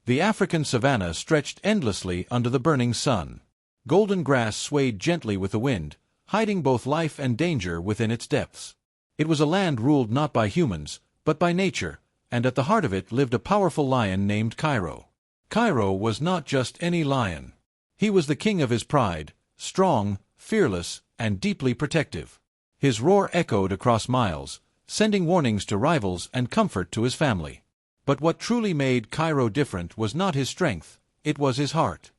The African savanna stretched endlessly under the burning sun. Golden grass swayed gently with the wind, hiding both life and danger within its depths. It was a land ruled not by humans, but by nature, and at the heart of it lived a powerful lion named Cairo. Cairo was not just any lion. He was the king of his pride, strong, fearless, and deeply protective. His roar echoed across miles, sending warnings to rivals and comfort to his family. But what truly made Cairo different was not his strength, it was his heart.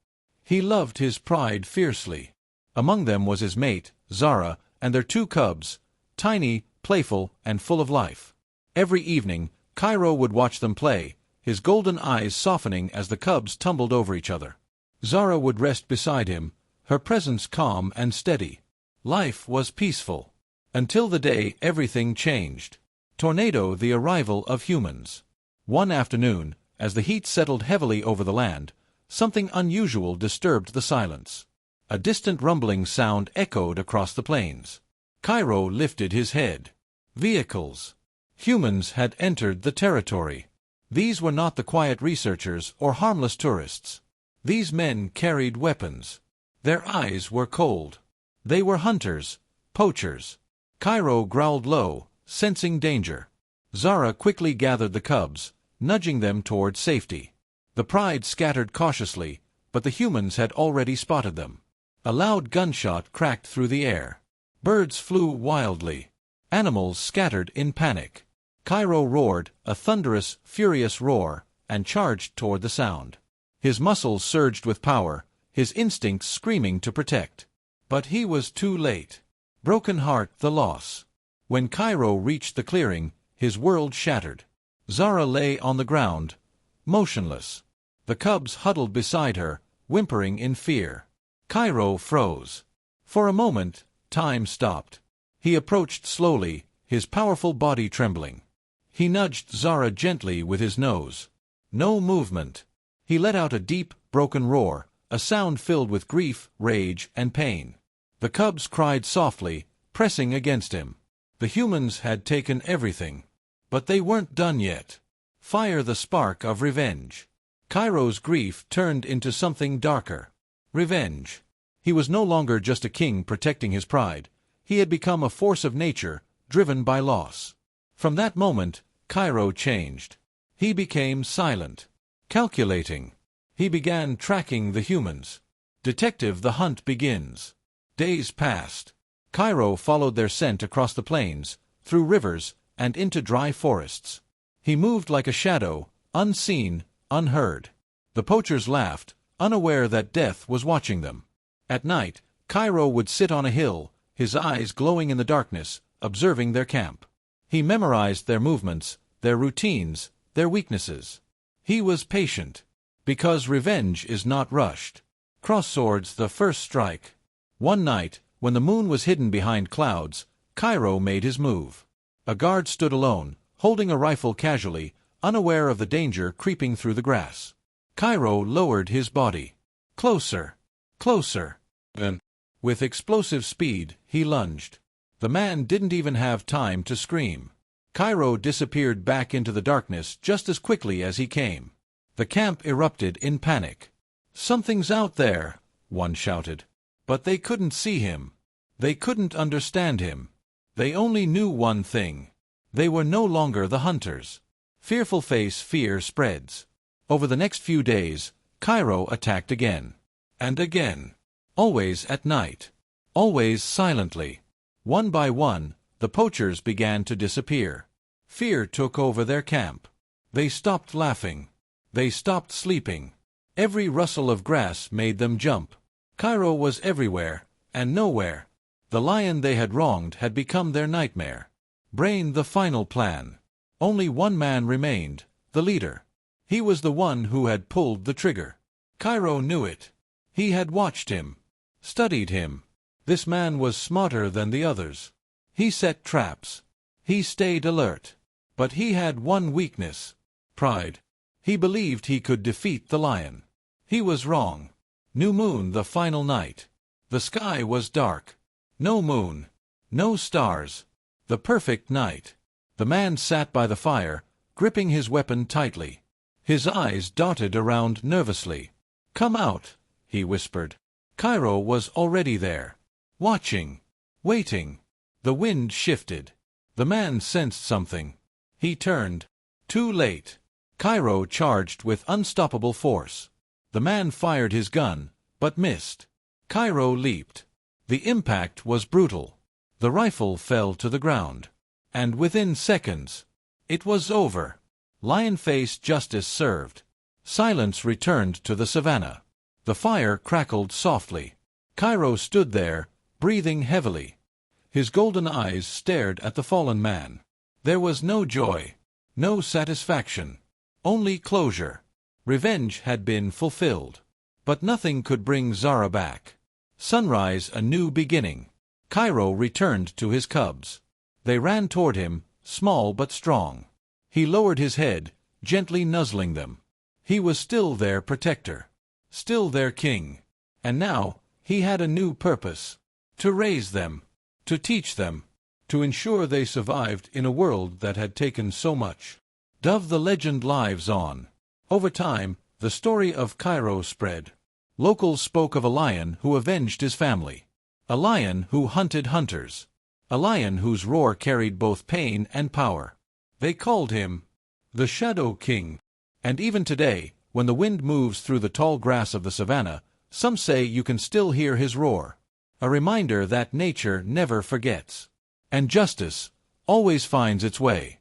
He loved his pride fiercely. Among them was his mate, Zara, and their 2 cubs, tiny, playful, and full of life. Every evening, Cairo would watch them play, his golden eyes softening as the cubs tumbled over each other. Zara would rest beside him, her presence calm and steady. Life was peaceful. Until the day everything changed. Tornado, the arrival of humans. One afternoon, as the heat settled heavily over the land, something unusual disturbed the silence. A distant rumbling sound echoed across the plains. Cairo lifted his head. Vehicles. Humans had entered the territory. These were not the quiet researchers or harmless tourists. These men carried weapons. Their eyes were cold. They were hunters, poachers. Cairo growled low, sensing danger. Zara quickly gathered the cubs, nudging them toward safety. The pride scattered cautiously, but the humans had already spotted them. A loud gunshot cracked through the air. Birds flew wildly. Animals scattered in panic. Cairo roared, a thunderous, furious roar, and charged toward the sound. His muscles surged with power, his instincts screaming to protect. But he was too late. Broken heart, the loss. When Cairo reached the clearing, his world shattered. Zara lay on the ground, motionless. The cubs huddled beside her, whimpering in fear. Cairo froze. For a moment, time stopped. He approached slowly, his powerful body trembling. He nudged Zara gently with his nose. No movement. He let out a deep, broken roar, a sound filled with grief, rage, and pain. The cubs cried softly, pressing against him. The humans had taken everything. But they weren't done yet. Fire, the spark of revenge. Cairo's grief turned into something darker. Revenge. He was no longer just a king protecting his pride. He had become a force of nature, driven by loss. From that moment, Cairo changed. He became silent, calculating. He began tracking the humans. Detective, the hunt begins. Days passed. Cairo followed their scent across the plains, through rivers, and into dry forests. He moved like a shadow, unseen, unheard. The poachers laughed, unaware that death was watching them. At night, Cairo would sit on a hill, his eyes glowing in the darkness, observing their camp. He memorized their movements, their routines, their weaknesses. He was patient. Because revenge is not rushed. Cross swords, the first strike. One night, when the moon was hidden behind clouds, Cairo made his move. A guard stood alone, holding a rifle casually, unaware of the danger creeping through the grass. Cairo lowered his body. Closer. Closer. Then, with explosive speed, he lunged. The man didn't even have time to scream. Cairo disappeared back into the darkness just as quickly as he came. The camp erupted in panic. "Something's out there," one shouted. But they couldn't see him. They couldn't understand him. They only knew one thing. They were no longer the hunters. Fearful face, fear spreads. Over the next few days, Cairo attacked again. And again. Always at night. Always silently. One by one, the poachers began to disappear. Fear took over their camp. They stopped laughing. They stopped sleeping. Every rustle of grass made them jump. Cairo was everywhere, and nowhere. The lion they had wronged had become their nightmare. Brain, the final plan. Only one man remained, the leader. He was the one who had pulled the trigger. Cairo knew it. He had watched him. Studied him. This man was smarter than the others. He set traps. He stayed alert. But he had one weakness. Pride. He believed he could defeat the lion. He was wrong. New moon, the final night. The sky was dark. No moon. No stars. The perfect night. The man sat by the fire, gripping his weapon tightly. His eyes darted around nervously. "Come out," he whispered. Cairo was already there, watching, waiting. The wind shifted. The man sensed something. He turned. Too late. Cairo charged with unstoppable force. The man fired his gun, but missed. Cairo leaped. The impact was brutal. The rifle fell to the ground. And within seconds, it was over. Lion-faced justice served. Silence returned to the savannah. The fire crackled softly. Cairo stood there, breathing heavily. His golden eyes stared at the fallen man. There was no joy, no satisfaction, only closure. Revenge had been fulfilled. But nothing could bring Zara back. Sunrise, a new beginning. Cairo returned to his cubs. They ran toward him, small but strong. He lowered his head, gently nuzzling them. He was still their protector, still their king. And now, he had a new purpose. To raise them, to teach them, to ensure they survived in a world that had taken so much. The legend lives on. Over time, the story of Cairo spread. Locals spoke of a lion who avenged his family. A lion who hunted hunters. A lion whose roar carried both pain and power. They called him the Shadow King. And even today, when the wind moves through the tall grass of the savannah, some say you can still hear his roar. A reminder that nature never forgets. And justice always finds its way.